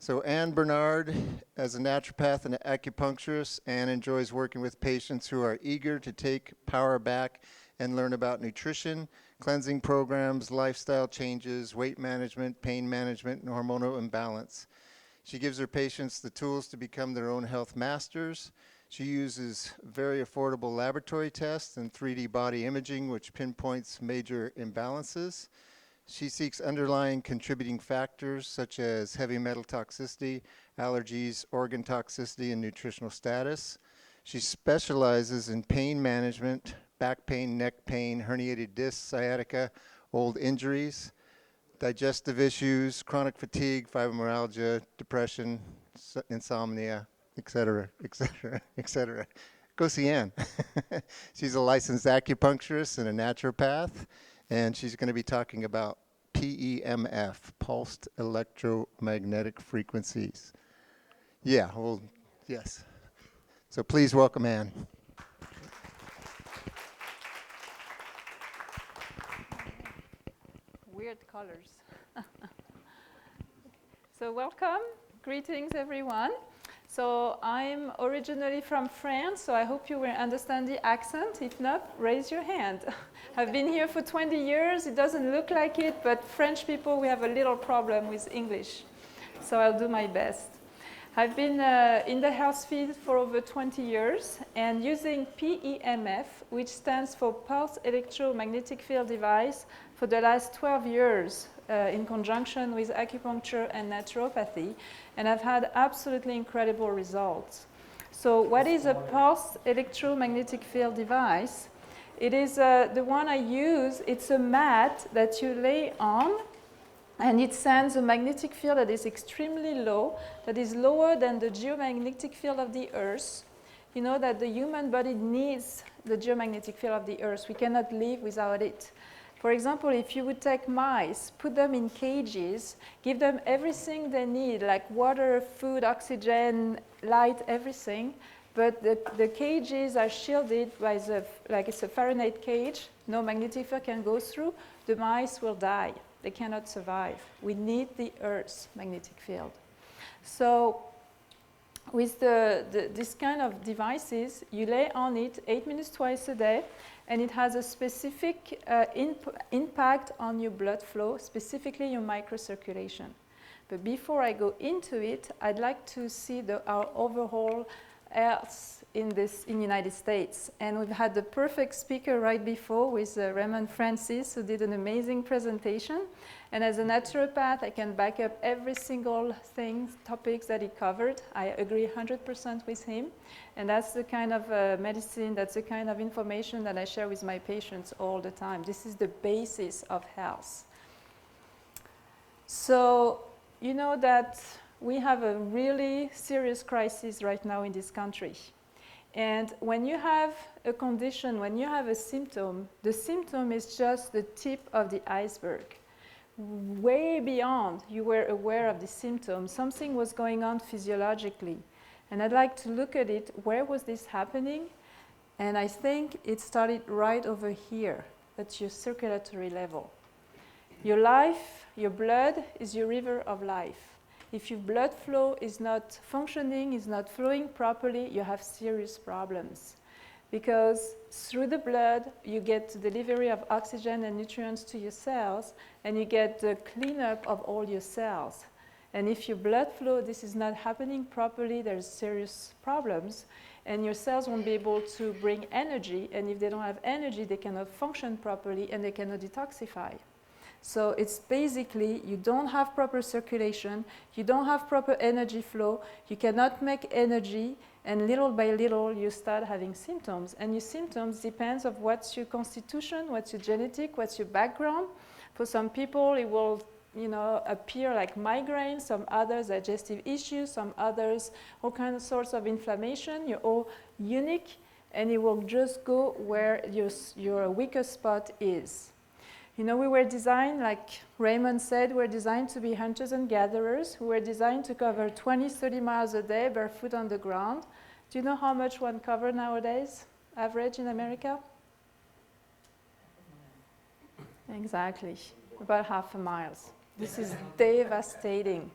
So Anne Bernard, as a naturopath and acupuncturist, Anne enjoys working with patients who are eager to take power back and learn about nutrition, cleansing programs, lifestyle changes, weight management, pain management, and hormonal imbalance. She gives her patients the tools to become their own health masters. She uses very affordable laboratory tests and 3D body imaging, which pinpoints major imbalances. She seeks underlying contributing factors such as heavy metal toxicity, allergies, organ toxicity, and nutritional status. She specializes in pain management, back pain, neck pain, herniated discs, sciatica, old injuries, digestive issues, chronic fatigue, fibromyalgia, depression, insomnia, etc., etc., etc. Go see Anne. She's a licensed acupuncturist and a naturopath, and she's going to be talking about PEMF, pulsed electromagnetic frequencies. Yeah, well, yes. So please welcome Anne. Weird colors. So welcome, greetings everyone. So I'm originally from France, so I hope you will understand the accent. If not, raise your hand. I've been here for 20 years. It doesn't look like it, but French people, we have a little problem with English. So I'll do my best. I've been in the health field for over 20 years and using PEMF, which stands for Pulse Electromagnetic Field Device, for the last 12 years in conjunction with acupuncture and naturopathy, and I've had absolutely incredible results. So what is a pulse electromagnetic field device? It is the one I use. It's a mat that you lay on, and it sends a magnetic field that is extremely low, that is lower than the geomagnetic field of the Earth. You know that the human body needs the geomagnetic field of the Earth. We cannot live without it. For example, if you would take mice, put them in cages, give them everything they need, like water, food, oxygen, light, everything, but the cages are shielded by like it's a Fahrenheit cage, no magnetic field can go through, the mice will die. They cannot survive. We need the Earth's magnetic field. So with this kind of devices, you lay on it 8 minutes twice a day, and it has a specific impact on your blood flow, specifically your microcirculation. But before I go into it, I'd like to see our overall health in the United States. And we've had the perfect speaker right before with Raymond Francis, who did an amazing presentation. And as a naturopath, I can back up every single topics that he covered. I agree 100% with him. And that's the kind of medicine, that's the kind of information that I share with my patients all the time. This is the basis of health. So, you know that we have a really serious crisis right now in this country. And when you have a condition, when you have a symptom, the symptom is just the tip of the iceberg. Way beyond you were aware of the symptom, something was going on physiologically. And I'd like to look at it, where was this happening? And I think it started right over here, at your circulatory level. Your life, your blood is your river of life. If your blood flow is not functioning, is not flowing properly, you have serious problems. Because through the blood, you get delivery of oxygen and nutrients to your cells, and you get the cleanup of all your cells. And if your blood flow, this is not happening properly, there's serious problems, and your cells won't be able to bring energy, and if they don't have energy, they cannot function properly, and they cannot detoxify. So it's basically, you don't have proper circulation, you don't have proper energy flow, you cannot make energy, and little by little you start having symptoms. And your symptoms depends on what's your constitution, what's your genetic, what's your background. For some people it will appear like migraine, some others digestive issues, some others all kinds of sorts of inflammation. You're all unique, and it will just go where your weakest spot is. You know, we were designed, like Raymond said, we're designed to be hunters and gatherers. We were designed to cover 20, 30 miles a day, barefoot on the ground. Do you know how much one covers nowadays, average in America? Exactly, about half a mile. This is devastating.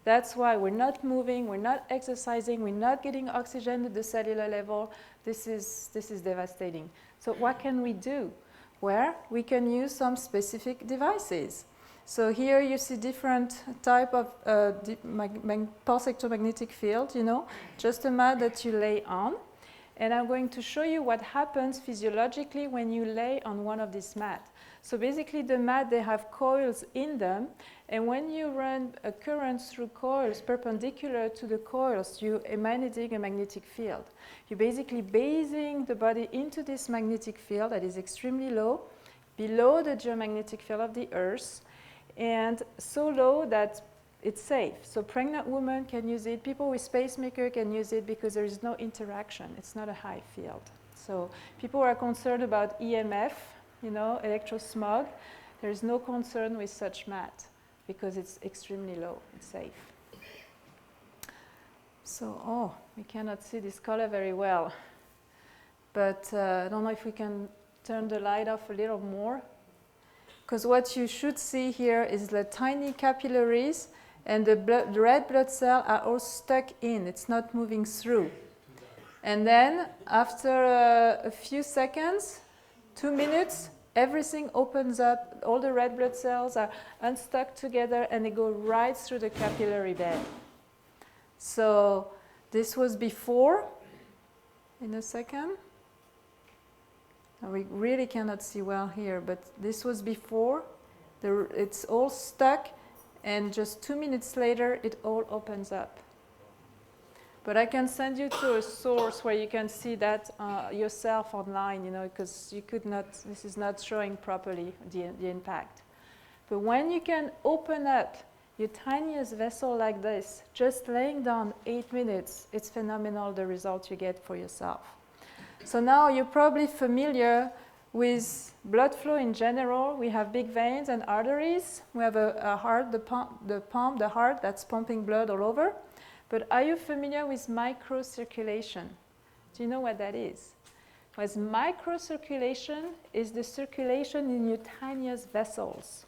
That's why we're not moving, we're not exercising, we're not getting oxygen at the cellular level. This is devastating. So what can we do? Well, we can use some specific devices. So here you see different type of pulse electromagnetic field, just a mat that you lay on. And I'm going to show you what happens physiologically when you lay on one of these mats. So basically the mat, they have coils in them, and when you run a current through coils perpendicular to the coils, you're emanating a magnetic field. You're basically basing the body into this magnetic field that is extremely low, below the geomagnetic field of the Earth, and so low that it's safe. So pregnant women can use it, people with pacemaker can use it because there is no interaction. It's not a high field. So people are concerned about EMF, electro smog. There is no concern with such mat because it's extremely low, it's safe. So, we cannot see this color very well. But I don't know if we can turn the light off a little more. Because what you should see here is the tiny capillaries, and the red blood cells are all stuck in. It's not moving through. And then after a few seconds, 2 minutes, everything opens up. All the red blood cells are unstuck together and they go right through the capillary bed. So this was before. In a second. And we really cannot see well here, but this was before. It's all stuck. And just 2 minutes later, it all opens up. But I can send you to a source where you can see that yourself online, because you could not, this is not showing properly the impact. But when you can open up your tiniest vessel like this, just laying down 8 minutes, it's phenomenal the result you get for yourself. So now you're probably familiar with blood flow in general. We have big veins and arteries. We have a heart, the heart that's pumping blood all over. But are you familiar with microcirculation? Do you know what that is? Well, microcirculation is the circulation in your tiniest vessels.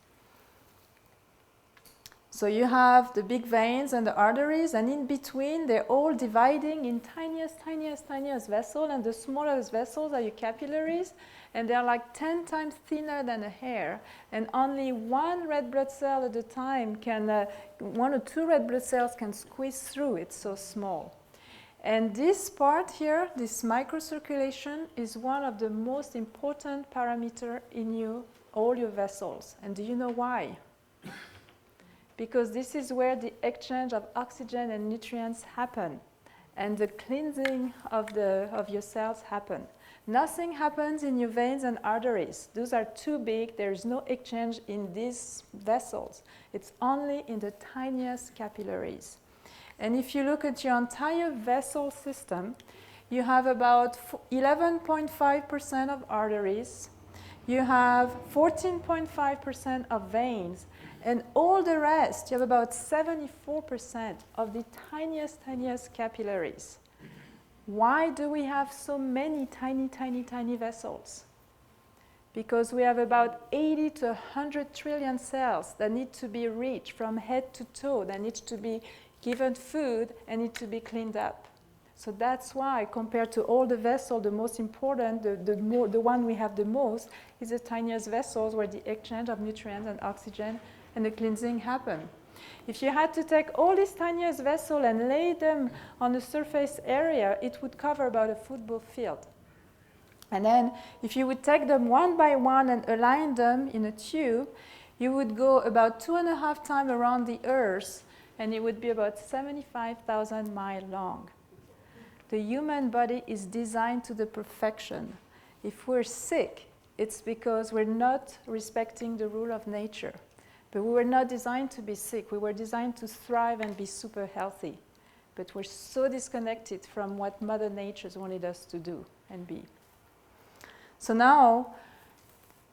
So you have the big veins and the arteries, and in between, they're all dividing in tiniest vessels, and the smallest vessels are your capillaries, and they're like 10 times thinner than a hair, and only one red blood cell at a time can, 1 or 2 red blood cells can squeeze through. It's so small. And this part here, this microcirculation, is one of the most important parameters in all your vessels. And do you know why? Because this is where the exchange of oxygen and nutrients happen, and the cleansing of your cells happen. Nothing happens in your veins and arteries. Those are too big. There is no exchange in these vessels. It's only in the tiniest capillaries. And if you look at your entire vessel system, you have about 11.5% of arteries. You have 14.5% of veins. And all the rest, you have about 74% of the tiniest capillaries. Why do we have so many tiny vessels? Because we have about 80 to 100 trillion cells that need to be reached from head to toe, that need to be given food and need to be cleaned up. So that's why, compared to all the vessels, the most important, the one we have the most, is the tiniest vessels where the exchange of nutrients and oxygen and the cleansing happen. If you had to take all these tiniest vessels and lay them on a surface area, it would cover about a football field. And then if you would take them one by one and align them in a tube, you would go about 2.5 times around the Earth, and it would be about 75,000 miles long. The human body is designed to the perfection. If we're sick, it's because we're not respecting the rule of nature. But we were not designed to be sick. We were designed to thrive and be super healthy. But we're so disconnected from what Mother Nature wanted us to do and be. So now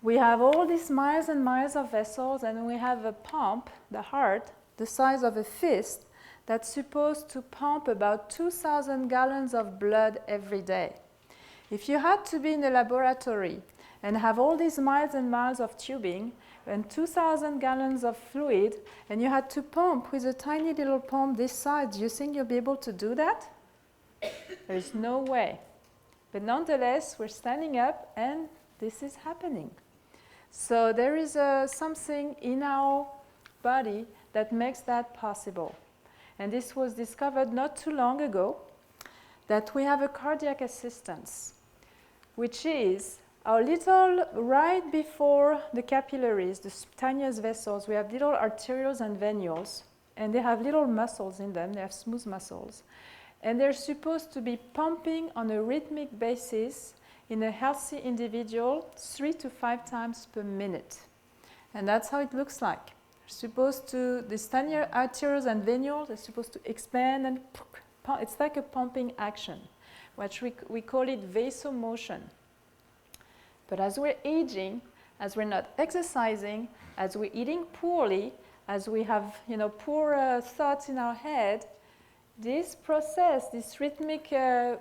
we have all these miles and miles of vessels, and we have a pump, the heart, the size of a fist, that's supposed to pump about 2,000 gallons of blood every day. If you had to be in a laboratory and have all these miles and miles of tubing, and 2,000 gallons of fluid, and you had to pump with a tiny little pump this size, do you think you'll be able to do that? There's no way. But nonetheless, we're standing up and this is happening. So there is something in our body that makes that possible. And this was discovered not too long ago, that we have a cardiac assistance, which is our little, right before the capillaries, the tiniest vessels, we have little arterioles and venules, and they have little muscles in them, they have smooth muscles. And they're supposed to be pumping on a rhythmic basis in a healthy individual 3 to 5 times per minute. And that's how it looks like. Supposed to, these tiny arterioles and venules are supposed to expand and it's like a pumping action, which we call it Vaso motion. But as we're aging, as we're not exercising, as we're eating poorly, as we have poor thoughts in our head, this process, this rhythmic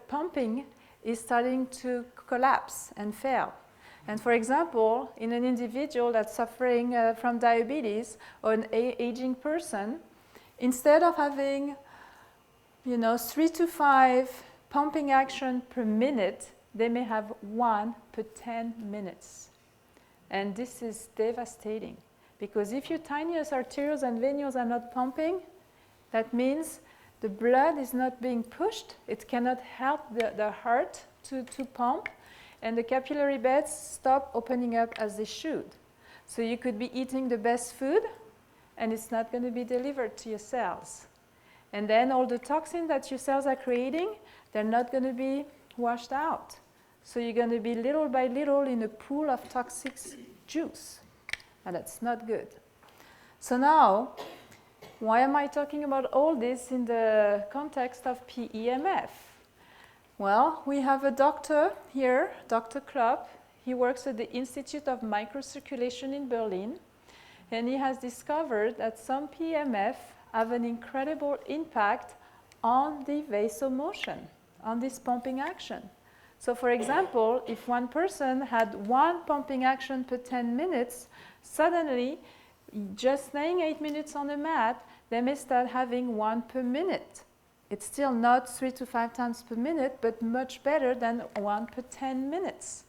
pumping is starting to collapse and fail. And for example, in an individual that's suffering from diabetes or an aging person, instead of having 3 to 5 pumping action per minute, they may have 1 per 10 minutes. And this is devastating, because if your tiniest arterioles and venules are not pumping, that means the blood is not being pushed. It cannot help the heart to pump, and the capillary beds stop opening up as they should. So you could be eating the best food, and it's not going to be delivered to your cells. And then all the toxin that your cells are creating, they're not going to be washed out. So you're going to be little by little in a pool of toxic juice, and that's not good. So now, why am I talking about all this in the context of PEMF? Well, we have a doctor here, Dr. Klopp. He works at the Institute of Microcirculation in Berlin, and he has discovered that some PEMF have an incredible impact on the vasomotion, on this pumping action. So for example, if one person had 1 pumping action per 10 minutes, suddenly, just laying 8 minutes on the mat, they may start having 1 per minute. It's still not 3 to 5 times per minute, but much better than 1 per 10 minutes.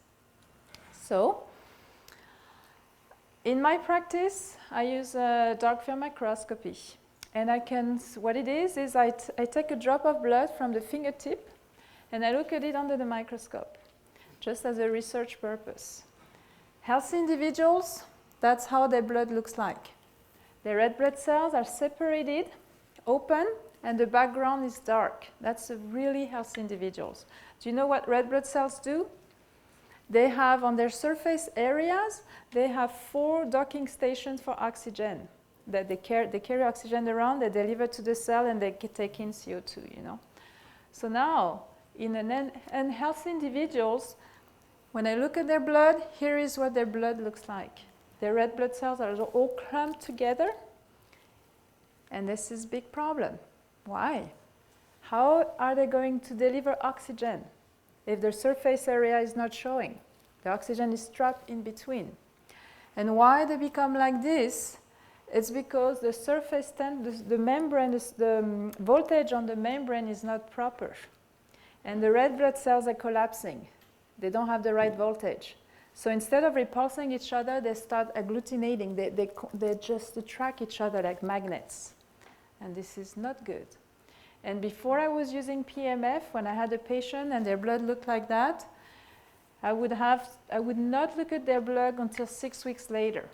So, in my practice, I use a dark field microscopy. And what it is I take a drop of blood from the fingertip and I look at it under the microscope, just as a research purpose. Healthy individuals, that's how their blood looks like. The red blood cells are separated, open, and the background is dark. That's a really healthy individuals. Do you know what red blood cells do? They have on their surface areas, they have 4 docking stations for oxygen. That they carry oxygen around, they deliver to the cell, and they take in CO2, So now, in unhealthy individuals, when I look at their blood, here is what their blood looks like. Their red blood cells are all clumped together, and this is a big problem. Why? How are they going to deliver oxygen if their surface area is not showing? The oxygen is trapped in between. And why they become like this? It's because the surface, the membrane, the voltage on the membrane is not proper. And the red blood cells are collapsing. They don't have the right voltage. So instead of repulsing each other, they start agglutinating. They just attract each other like magnets. And this is not good. And before I was using PEMF, when I had a patient and their blood looked like that, I would not look at their blood until 6 weeks later.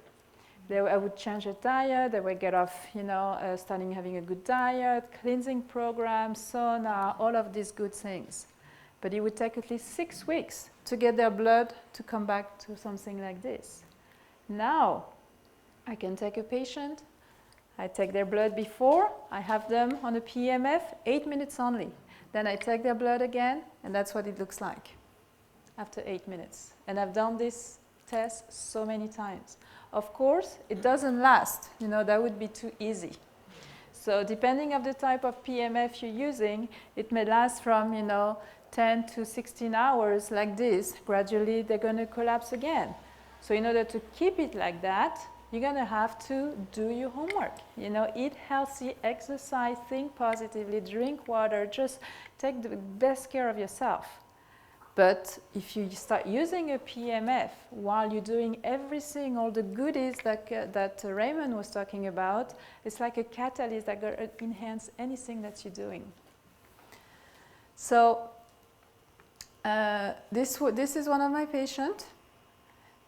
I would change their diet, they would get off, starting having a good diet, cleansing program, sauna, all of these good things. But it would take at least 6 weeks to get their blood to come back to something like this. Now, I can take a patient, I take their blood before, I have them on a PEMF, 8 minutes only. Then I take their blood again, and that's what it looks like after 8 minutes. And I've done this test so many times. Of course, it doesn't last. That would be too easy. So depending on the type of PEMF you're using, it may last from 10 to 16 hours like this. Gradually, they're going to collapse again. So in order to keep it like that, you're going to have to do your homework. You know, eat healthy, exercise, think positively, drink water, just take the best care of yourself. But if you start using a PEMF while you're doing everything, all the goodies that Raymond was talking about, it's like a catalyst that will enhance anything that you're doing. So this is one of my patients.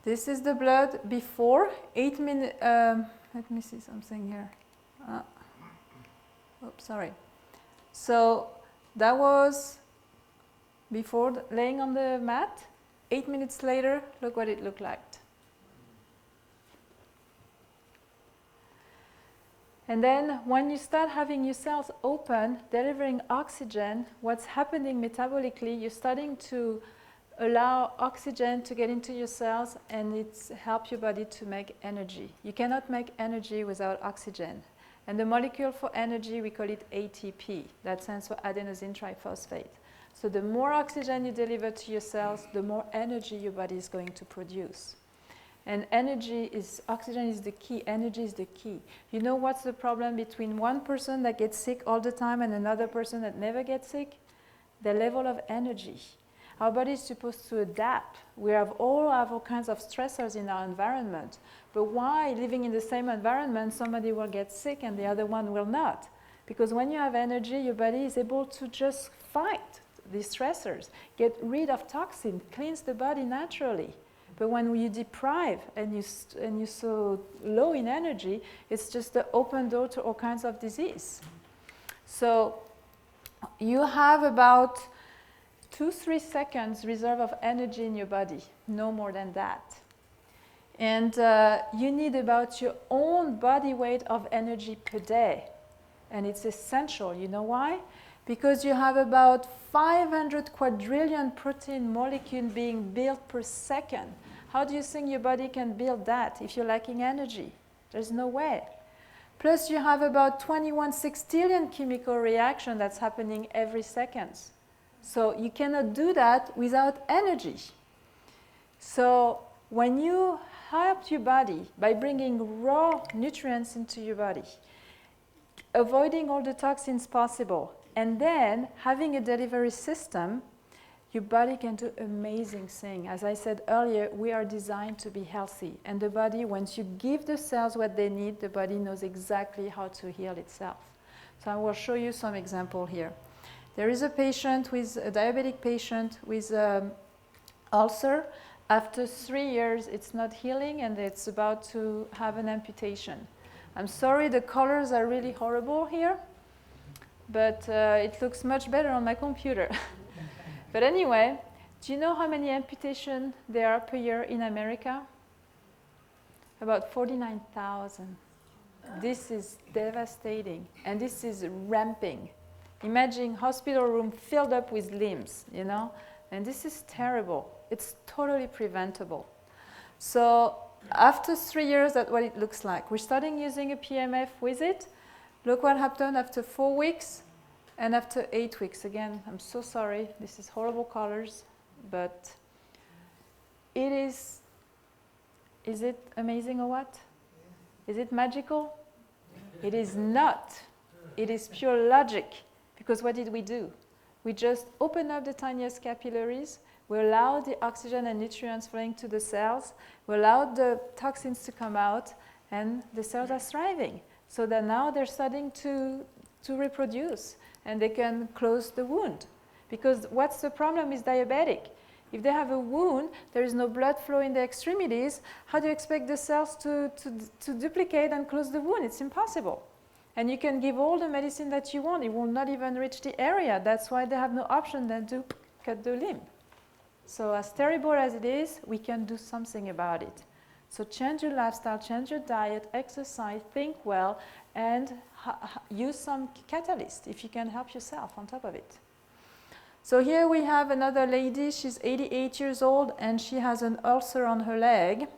This is the blood before 8 minutes. Let me see something here. Oops, sorry. So that was before laying on the mat. 8 minutes later, look what it looked like. And then when you start having your cells open, delivering oxygen, what's happening metabolically, you're starting to allow oxygen to get into your cells, and it's help your body to make energy. You cannot make energy without oxygen. And the molecule for energy, we call it ATP. That stands for adenosine triphosphate. So the more oxygen you deliver to your cells, the more energy your body is going to produce. And oxygen is the key, energy is the key. You know what's the problem between one person that gets sick all the time and another person that never gets sick? The level of energy. Our body is supposed to adapt. We have all kinds of stressors in our environment. But why, living in the same environment, somebody will get sick and the other one will not? Because when you have energy, your body is able to just fight these stressors, get rid of toxin, cleans the body naturally. But when you deprive and you're so low in energy, it's just the open door to all kinds of disease. So you have about 2-3 seconds reserve of energy in your body, no more than that. And you need about your own body weight of energy per day. And it's essential. You know why? Because you have about 500 quadrillion protein molecules being built per second. How do you think your body can build that if you're lacking energy? There's no way. Plus you have about 21 sextillion chemical reaction that's happening every second. So you cannot do that without energy. So when you help your body by bringing raw nutrients into your body, avoiding all the toxins possible, and then having a delivery system, your body can do amazing things. As I said earlier, we are designed to be healthy. And the body, once you give the cells what they need, the body knows exactly how to heal itself. So I will show you some example here. There is a diabetic patient with ulcer. After 3 years, it's not healing and it's about to have an amputation. I'm sorry, the colors are really horrible here, but it looks much better on my computer. But anyway, do you know how many amputations there are per year in America? About 49,000. This is devastating, and this is ramping. Imagine hospital room filled up with limbs, you know, and this is terrible. It's totally preventable. So after 3 years, that's what it looks like. We're starting using a PEMF with it. Look what happened after 4 weeks and after 8 weeks. Again, I'm so sorry. This is horrible colors, but it is it amazing or what? Is it magical? It is not. It is pure logic. Because what did we do? We just open up the tiniest capillaries. We allow the oxygen and nutrients flowing to the cells. We allow the toxins to come out, and the cells are thriving. So that now they're starting to reproduce, and they can close the wound. Because what's the problem with diabetic? If they have a wound, there is no blood flow in the extremities. How do you expect the cells to duplicate and close the wound? It's impossible. And you can give all the medicine that you want. It will not even reach the area. That's why they have no option than to cut the limb. So as terrible as it is, we can do something about it. So change your lifestyle, change your diet, exercise, think well, and use some catalyst if you can help yourself on top of it. So here we have another lady. She's 88 years old, and she has an ulcer on her leg,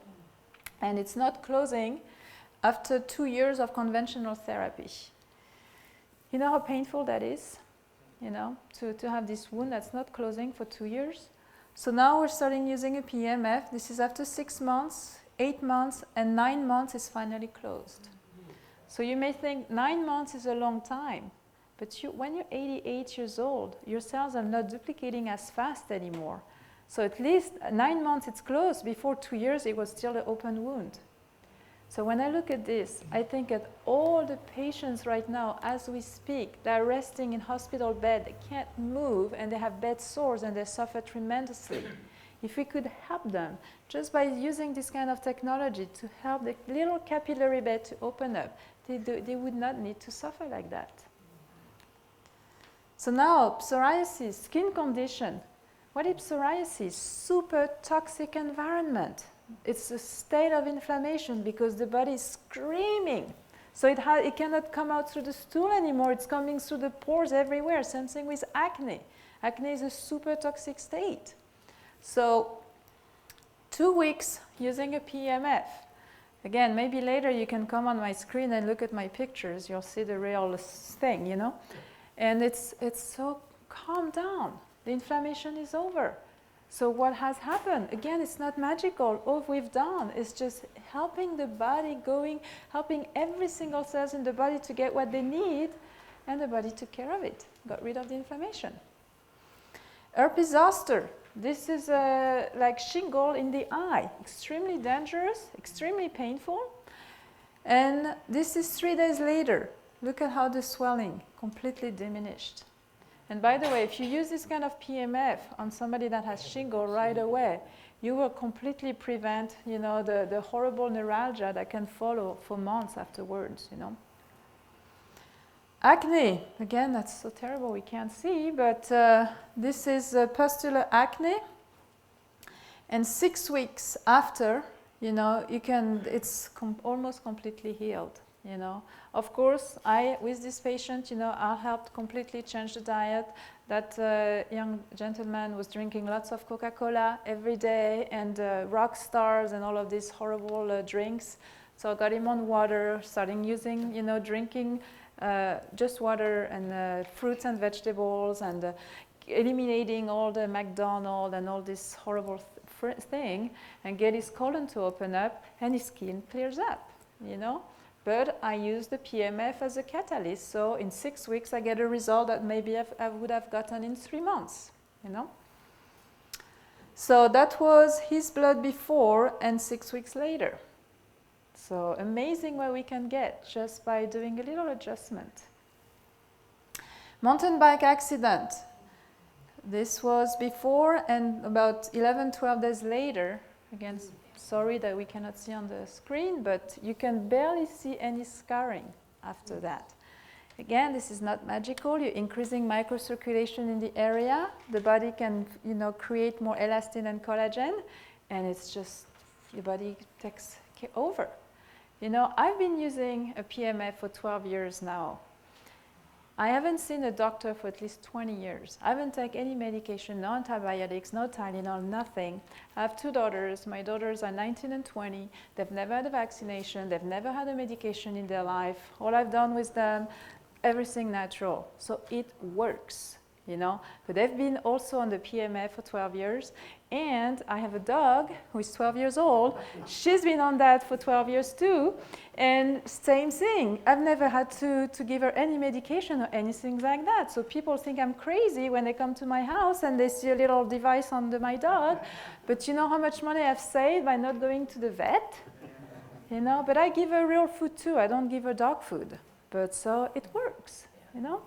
and it's not closing after 2 years of conventional therapy. You know how painful that is? You know, to have this wound that's not closing for 2 years. So now we're starting using a PEMF. This is after 6 months. 8 months, and 9 months is finally closed. So you may think 9 months is a long time, but when you're 88 years old, your cells are not duplicating as fast anymore. So at least 9 months it's closed. Before 2 years, it was still an open wound. So when I look at this, I think at all the patients right now, as we speak, they're resting in hospital bed, they can't move, and they have bed sores, and they suffer tremendously. If we could help them, just by using this kind of technology to help the little capillary bed to open up, they would not need to suffer like that. So now, psoriasis, skin condition. What is psoriasis? Super toxic environment. It's a state of inflammation because the body is screaming. So it cannot come out through the stool anymore. It's coming through the pores everywhere. Same thing with acne. Acne is a super toxic state. So 2 weeks using a PEMF. Again, maybe later you can come on my screen and look at my pictures. You'll see the real thing, you know. And it's so calm down. The inflammation is over. So what has happened? Again, it's not magical. All we've done is just helping the body helping every single cell in the body to get what they need, and the body took care of it, got rid of the inflammation. Herpes zoster. This is like shingle in the eye. Extremely dangerous, extremely painful. And this is 3 days later. Look at how the swelling completely diminished. And by the way, if you use this kind of PEMF on somebody that has shingle right away, you will completely prevent, you know, the horrible neuralgia that can follow for months afterwards, you know. Acne, again, that's so terrible we can't see, but this is pustular acne. And 6 weeks after, you know, it's almost completely healed. You know, of course, with this patient, you know, I helped completely change the diet. That young gentleman was drinking lots of Coca-Cola every day and rock stars and all of these horrible drinks. So I got him on water, starting using, you know, drinking just water and fruits and vegetables, and eliminating all the McDonald's and all this horrible thing, and get his colon to open up, and his skin clears up, you know. But I use the PEMF as a catalyst, so in 6 weeks I get a result that maybe I would have gotten in 3 months, you know. So that was his blood before and 6 weeks later. So amazing what we can get just by doing a little adjustment. Mountain bike accident. This was before, and about 11, 12 days later, again, sorry that we cannot see on the screen, but you can barely see any scarring after that. Again, this is not magical. You're increasing microcirculation in the area. The body can, you know, create more elastin and collagen, and it's just, your body takes over. You know, I've been using a PEMF for 12 years now. I haven't seen a doctor for at least 20 years. I haven't taken any medication, no antibiotics, no Tylenol, nothing. I have 2 daughters. My daughters are 19 and 20. They've never had a vaccination. They've never had a medication in their life. All I've done with them, everything natural. So it works, you know. But they've been also on the PEMF for 12 years. And I have a dog who is 12 years old. She's been on that for 12 years too. And same thing. I've never had to give her any medication or anything like that. So people think I'm crazy when they come to my house and they see a little device under my dog. But you know how much money I've saved by not going to the vet? You know, but I give her real food too. I don't give her dog food. But so it works, you know?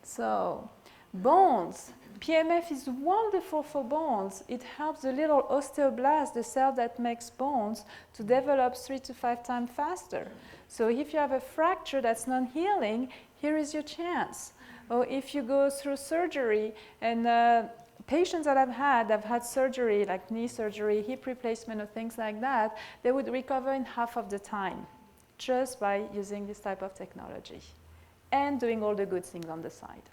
So bones. PEMF is wonderful for bones. It helps the little osteoblast, the cell that makes bones, to develop 3 to 5 times faster. So if you have a fracture that's non-healing, here is your chance. Or if you go through surgery, and patients that I've had surgery, like knee surgery, hip replacement, or things like that, they would recover in half of the time, just by using this type of technology and doing all the good things on the side.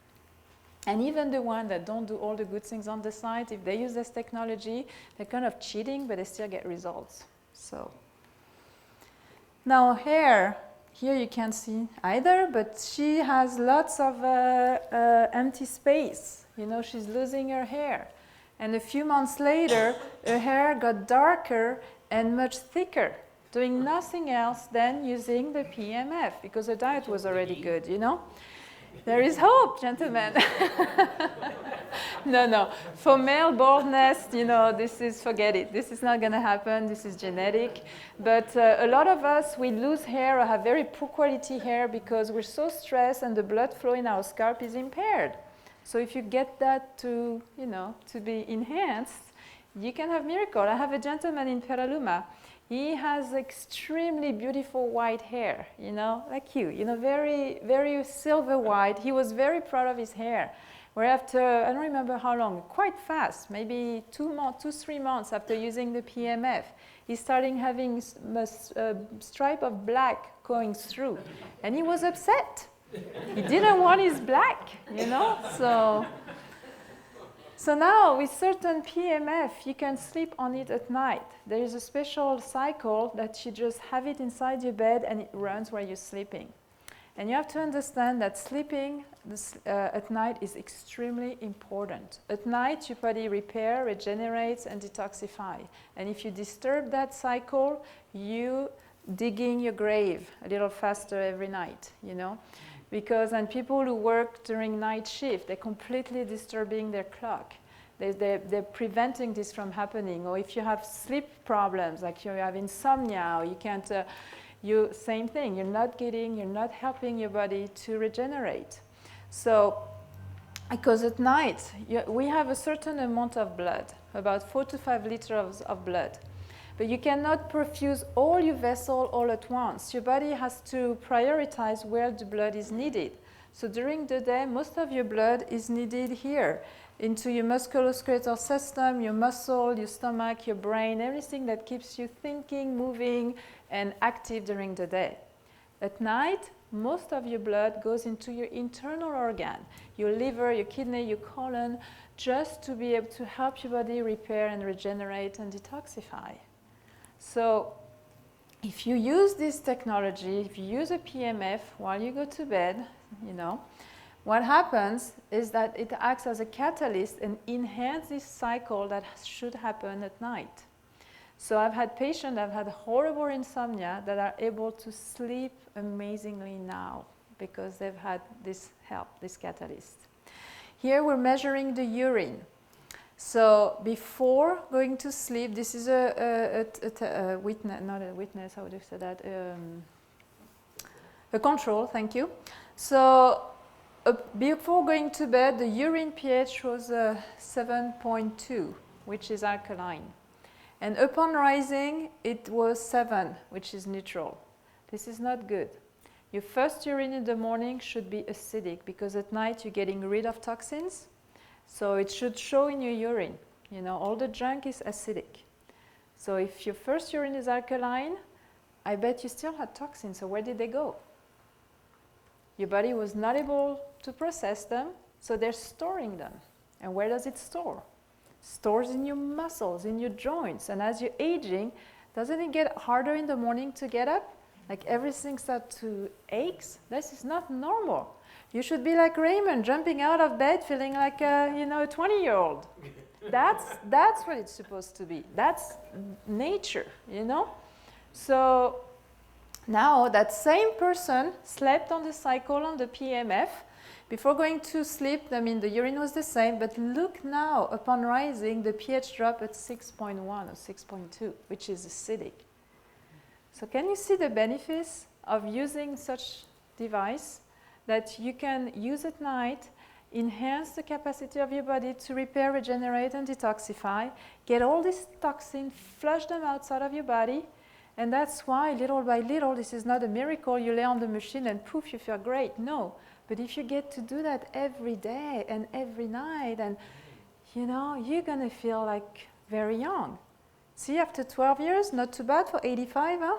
And even the ones that don't do all the good things on the side, if they use this technology, they're kind of cheating, but they still get results. So now here you can't see either, but she has lots of empty space. You know, she's losing her hair. And a few months later, her hair got darker and much thicker, doing nothing else than using the PEMF because the diet was already good, you know? There is hope, gentlemen. No. For male baldness, you know, forget it. This is not going to happen. This is genetic. But a lot of us, we lose hair or have very poor quality hair because we're so stressed and the blood flow in our scalp is impaired. So if you get that to, you know, to be enhanced, you can have miracle. I have a gentleman in Petaluma. He has extremely beautiful white hair, you know, like you know, very, very silver white. He was very proud of his hair. Where after, I don't remember how long, quite fast, maybe 3 months after using the PEMF, he's starting having a stripe of black going through. And he was upset. He didn't want his black, you know, So now, with certain PEMF, you can sleep on it at night. There is a special cycle that you just have it inside your bed and it runs while you're sleeping. And you have to understand that sleeping at night is extremely important. At night, your body repairs, regenerates, and detoxifies. And if you disturb that cycle, you digging your grave a little faster every night, you know? Because and people who work during night shift, they're completely disturbing their clock. They're preventing this from happening. Or if you have sleep problems, like you have insomnia, or you can't, same thing. You're not helping your body to regenerate. So, because at night, we have a certain amount of blood, about 4 to 5 liters of blood. But you cannot perfuse all your vessels all at once. Your body has to prioritize where the blood is needed. So during the day, most of your blood is needed here, into your musculoskeletal system, your muscle, your stomach, your brain, everything that keeps you thinking, moving, and active during the day. At night, most of your blood goes into your internal organ, your liver, your kidney, your colon, just to be able to help your body repair and regenerate and detoxify. So if you use this technology, if you use a PEMF while you go to bed, you know, what happens is that it acts as a catalyst and enhances this cycle that should happen at night. So I've had patients that have had horrible insomnia that are able to sleep amazingly now because they've had this help, this catalyst. Here we're measuring the urine. So before going to sleep, this is a witness, not a witness, how would you say that? A control, thank you. So before going to bed, the urine pH was 7.2, which is alkaline. And upon rising, it was 7, which is neutral. This is not good. Your first urine in the morning should be acidic because at night you're getting rid of toxins. So it should show in your urine. You know, all the junk is acidic. So if your first urine is alkaline, I bet you still had toxins. So where did they go? Your body was not able to process them, so they're storing them. And where does it store? Stores in your muscles, in your joints. And as you're aging, doesn't it get harder in the morning to get up? Like everything starts to ache? This is not normal. You should be like Raymond, jumping out of bed, feeling like a 20-year-old. That's what it's supposed to be. That's nature, you know? So now that same person slept on the cycle on the PEMF. Before going to sleep, I mean, the urine was the same, but look now, upon rising, the pH dropped at 6.1 or 6.2, which is acidic. So can you see the benefits of using such device that you can use at night, enhance the capacity of your body to repair, regenerate, and detoxify, get all these toxins, flush them outside of your body, and that's why little by little, this is not a miracle, you lay on the machine and poof, you feel great. No. But if you get to do that every day and every night, and you know, you're going to feel like very young. See, after 12 years, not too bad for 85, huh?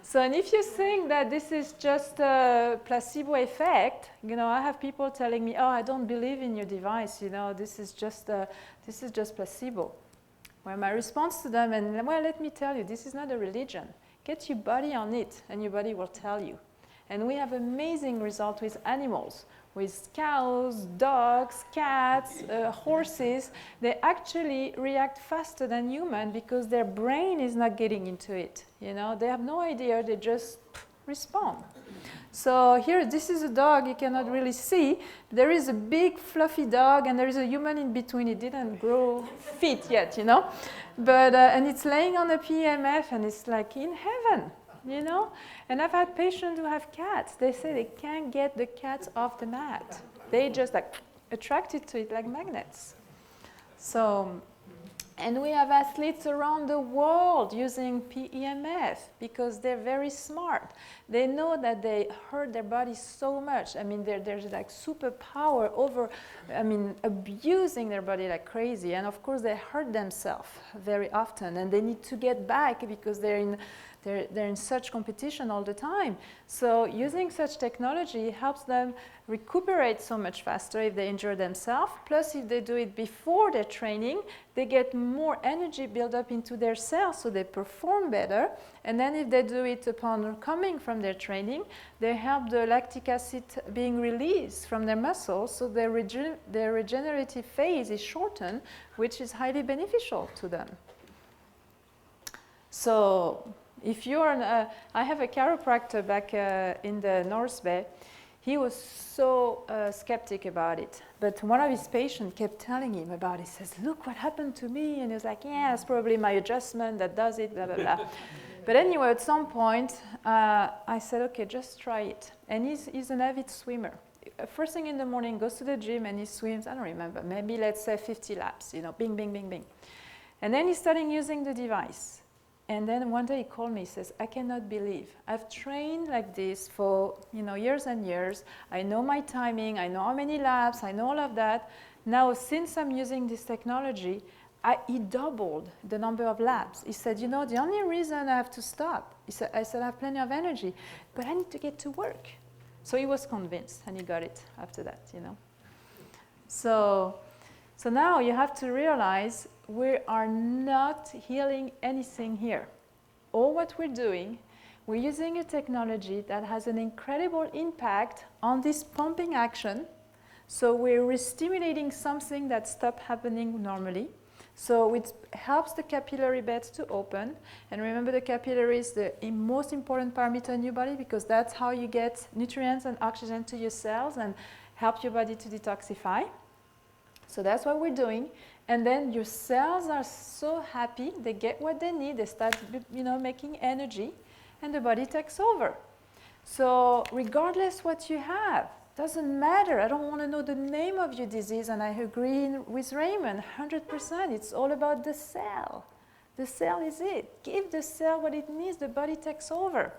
So, and if you think that this is just a placebo effect, you know, I have people telling me, oh, I don't believe in your device, you know, this is just placebo. Well, my response to them, and well, let me tell you, this is not a religion. Get your body on it, and your body will tell you. And we have amazing results with animals, with cows, dogs, cats, horses. They actually react faster than humans because their brain is not getting into it. You know, they have no idea, they just respond. So here, this is a dog you cannot really see. There is a big fluffy dog and there is a human in between. It didn't grow feet yet, you know. But, and it's laying on a PEMF and it's like in heaven, you know. And I've had patients who have cats. They say they can't get the cats off the mat. They just like attracted to it like magnets. So, and we have athletes around the world using PEMF because they're very smart. They know that they hurt their body so much. I mean, there's like superpower over, I mean, abusing their body like crazy. And of course, they hurt themselves very often. And they need to get back because they're in such competition all the time. So using such technology helps them recuperate so much faster if they injure themselves. Plus, if they do it before their training, they get more energy built up into their cells, so they perform better. And then if they do it upon coming from their training, they help the lactic acid being released from their muscles, so their regenerative phase is shortened, which is highly beneficial to them. So if you're I have a chiropractor back in the North Bay. He was so skeptic about it. But one of his patients kept telling him about it. He says, look what happened to me. And he was like, yeah, it's probably my adjustment that does it, blah, blah, blah. But anyway, at some point, I said, okay, just try it. And he's an avid swimmer. First thing in the morning, goes to the gym and he swims, I don't remember, maybe let's say 50 laps, you know, bing, bing, bing, bing. And then he started using the device. And then one day he called me, he says, I cannot believe. I've trained like this for, you know, years and years. I know my timing, I know how many laps, I know all of that. Now, since I'm using this technology, he doubled the number of laps. He said, you know, the only reason I have to stop, I said, I have plenty of energy, but I need to get to work. So he was convinced, and he got it after that, you know. So now you have to realize we are not healing anything here. All what we're doing, we're using a technology that has an incredible impact on this pumping action. So we're re-stimulating something that stopped happening normally. So it helps the capillary beds to open. And remember, the capillary is the most important parameter in your body because that's how you get nutrients and oxygen to your cells and help your body to detoxify. So that's what we're doing. And then your cells are so happy, they get what they need, they start, you know, making energy, and the body takes over. So regardless what you have, doesn't matter. I don't want to know the name of your disease, and I agree with Raymond, 100%. It's all about the cell. The cell is it. Give the cell what it needs, the body takes over.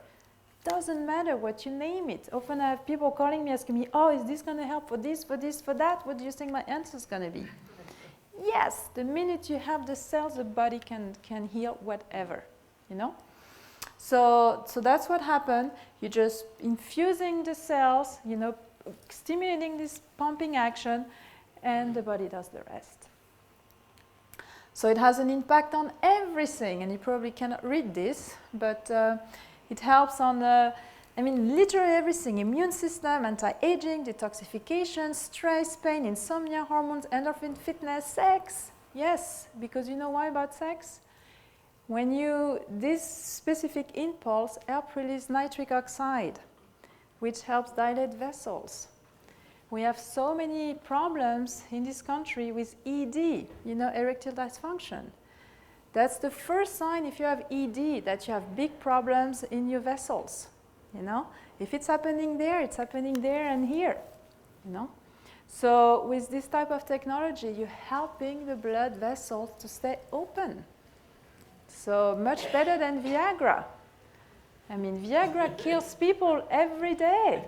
Doesn't matter what you name it. Often I have people calling me, asking me, oh, is this going to help for this, for this, for that? What do you think my answer is going to be? Yes, the minute you have the cells, the body can heal whatever, you know? So that's what happened. You're just infusing the cells, you know, stimulating this pumping action, and the body does the rest. So it has an impact on everything, and you probably cannot read this, but it helps on, I mean, literally everything: immune system, anti-aging, detoxification, stress, pain, insomnia, hormones, endorphin, fitness, sex. Yes, because you know why about sex? When this specific impulse helps release nitric oxide, which helps dilate vessels. We have so many problems in this country with ED, you know, erectile dysfunction. That's the first sign if you have ED, that you have big problems in your vessels, you know. If it's happening there, it's happening there and here, you know. So with this type of technology, you're helping the blood vessels to stay open. So much better than Viagra. I mean, Viagra kills people every day.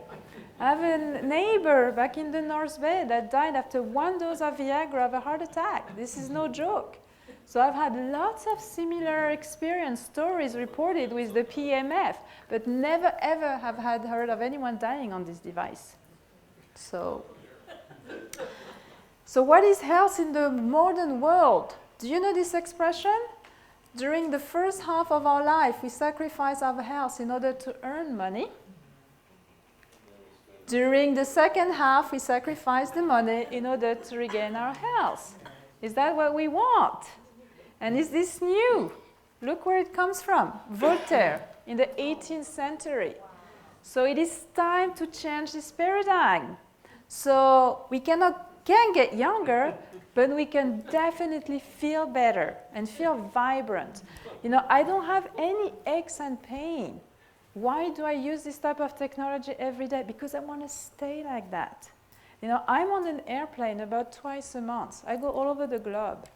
I have a neighbor back in the North Bay that died after one dose of Viagra of a heart attack. This is no joke. So I've had lots of similar experience stories reported with the PEMF, but never ever have heard of anyone dying on this device. So what is health in the modern world? Do you know this expression? During the first half of our life, we sacrifice our health in order to earn money. During the second half, we sacrifice the money in order to regain our health. Is that what we want? And is this new? Look where it comes from. Voltaire in the 18th century. So it is time to change this paradigm. So we can get younger, but we can definitely feel better and feel vibrant. You know, I don't have any aches and pain. Why do I use this type of technology every day? Because I want to stay like that. You know, I'm on an airplane about twice a month. I go all over the globe.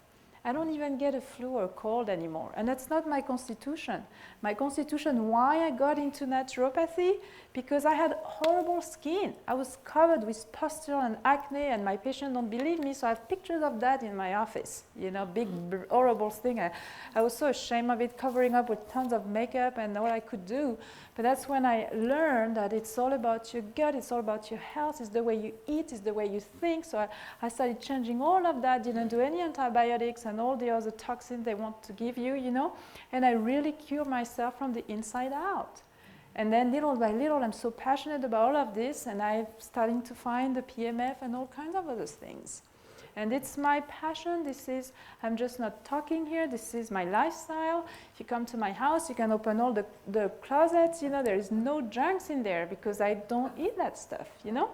I don't even get a flu or cold anymore. And that's not my constitution. My constitution, why I got into naturopathy? Because I had horrible skin. I was covered with pustule and acne, and my patients don't believe me, so I have pictures of that in my office. You know, big, horrible thing. I was so ashamed of it, covering up with tons of makeup and all I could do. But that's when I learned that it's all about your gut, it's all about your health, it's the way you eat, it's the way you think. So I started changing all of that, didn't do any antibiotics and all the other toxins they want to give you, you know. And I really cured myself from the inside out. And then little by little, I'm so passionate about all of this, and I'm starting to find the PEMF and all kinds of other things. And it's my passion. This is, I'm just not talking here. This is my lifestyle. If you come to my house, you can open all the closets. You know, there is no junks in there because I don't eat that stuff, you know,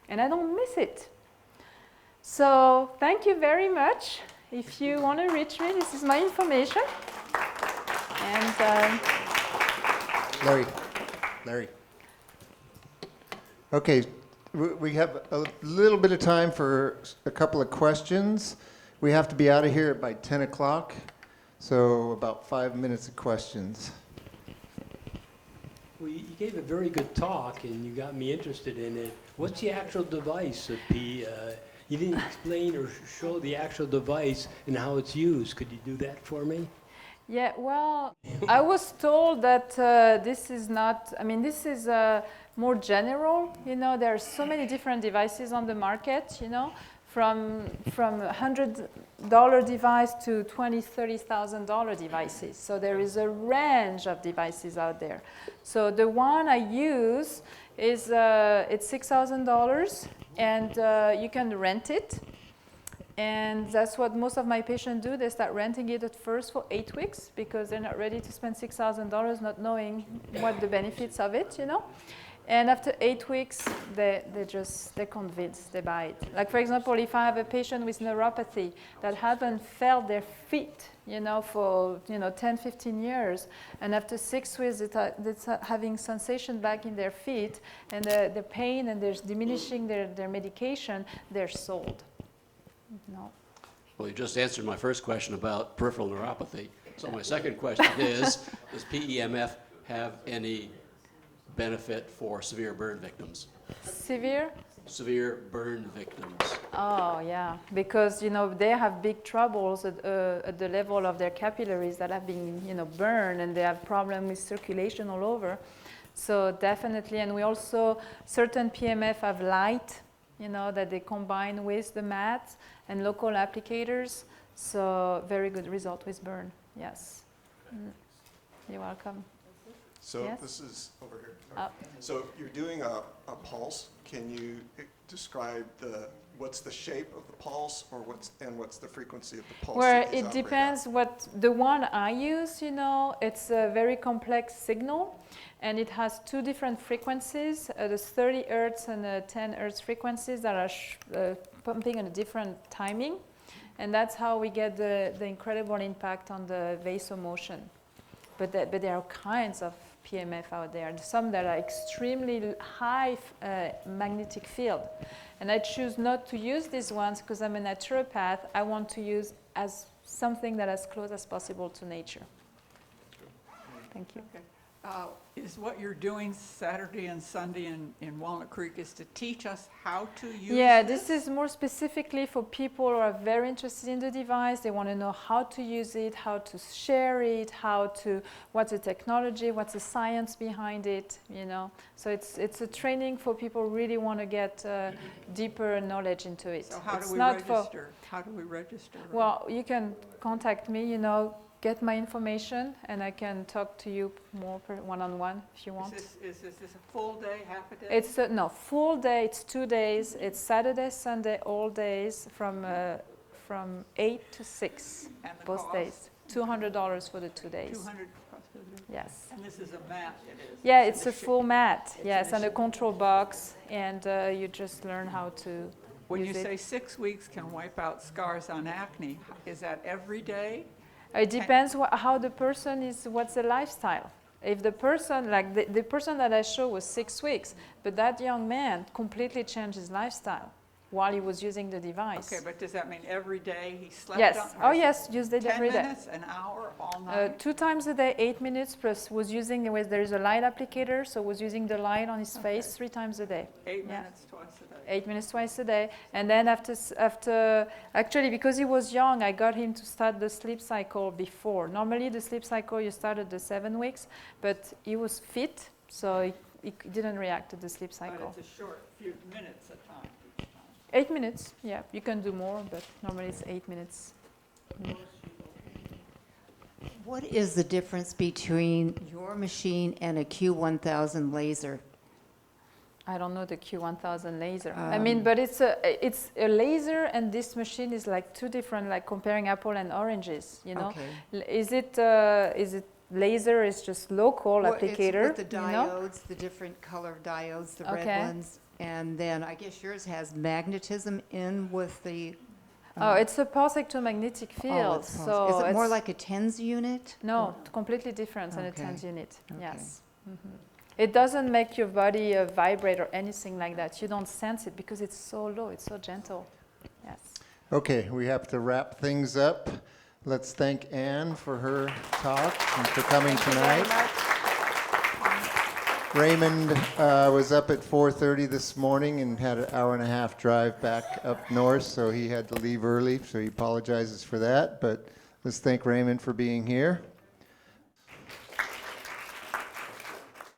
and I don't miss it. So thank you very much. If you want to reach me, this is my information. And Larry. Okay. We have a little bit of time for a couple of questions. We have to be out of here by 10 o'clock, so about 5 minutes of questions. Well, you gave a very good talk, and you got me interested in it. What's the actual device of you didn't explain or show the actual device and how it's used. Could you do that for me? yeah, well, I was told that this is not, I mean, this is more general. You know, there are so many different devices on the market, you know, from $100 device to $20,000, $30,000 devices. So there is a range of devices out there. So the one I use is, it's $6,000, and you can rent it. And that's what most of my patients do. They start renting it at first for 8 weeks because they're not ready to spend $6,000 not knowing what the benefits of it, you know. And after 8 weeks, they're convinced, they buy it. Like, for example, if I have a patient with neuropathy that hasn't felt their feet, you know, for, 10, 15 years, and after 6 weeks, they're having sensation back in their feet, and the pain, and they're diminishing their medication, they're sold. No. Well, you just answered my first question about peripheral neuropathy. So my second question is, does PEMF have any benefit for severe burn victims? Severe? Severe burn victims. Oh, yeah, because, they have big troubles at the level of their capillaries that have been, burned, and they have problems with circulation all over. So definitely, and we also, certain PEMF have light, that they combine with the mats and local applicators. So very good result with burn, yes. You're welcome. So Yes? this is over here. Oh. So you're doing a pulse. Can you describe what's the shape of the pulse, or what's the frequency of the pulse? Well, that these it operate depends what the one I use, it's a very complex signal, and it has 2 different frequencies, the 30 hertz and the 10 hertz frequencies that are pumping at a different timing, and that's how we get the incredible impact on the vaso motion. But there are kinds of PEMF out there, some that are extremely high magnetic field. And I choose not to use these ones because I'm a naturopath. I want to use as something that is as close as possible to nature. Thank you. Okay. Is what you're doing Saturday and Sunday in Walnut Creek is to teach us how to use this is more specifically for people who are very interested in the device. They want to know how to use it, how to share it, what's the technology, what's the science behind it, So it's a training for people who really want to get deeper knowledge into it. So how It's do we not register? How do we register? Well, you can contact me, get my information, and I can talk to you more one-on-one if you want. Is this a full day, half a day? It's no full day. It's 2 days. It's Saturday, Sunday, all days from 8 to 6, And the both cost? days. $200 for the 2 days. 200 plus the day? Yes. And this is a mat, it is? Yeah, it's in a the full mat. in Yes, the and a shape. control box, and you just learn how to When you use it. say 6 weeks can wipe out scars on acne, is that every day? It depends how the person is, what's the lifestyle. If the person, like the person that I showed was 6 weeks, but that young man completely changed his lifestyle while he was using the device. Okay, but does that mean every day he slept Yes. on? Oh, yes, used it 10 every day. minutes, an hour, all night? 2 times a day, 8 minutes, plus was using, there is a light applicator, so was using the light on his face 3 times a day. 8 yeah. minutes twice a day? 8 minutes twice a day. And then after, actually, because he was young, I got him to start the sleep cycle before. Normally, the sleep cycle, you start at the 7 weeks, but he was fit, so he didn't react to the sleep cycle. But it's a short few minutes a time. 8 minutes, yeah. You can do more, but normally it's 8 minutes. What is the difference between your machine and a Q1000 laser? I don't know the Q1000 laser. I mean, but it's a laser, and this machine is like 2 different, like comparing apple and oranges. You know, Okay. Is it laser is just local Well, applicator? It's with the you know? diodes, the different color diodes, the Okay. red ones, and then I guess yours has magnetism in with the. Oh, it's a pulse electromagnetic oh, field. it's pulse. So is it more it's- like a TENS unit? No, completely different than a Okay. TENS unit. Okay. Yes. It doesn't make your body vibrate or anything like that. You don't sense it because it's so low, it's so gentle. Yes. Okay, we have to wrap things up. Let's thank Anne for her talk and for coming Thank you very tonight. much. Raymond was up at 4:30 this morning and had an hour and a half drive back up north, so he had to leave early, so he apologizes for that. But let's thank Raymond for being here.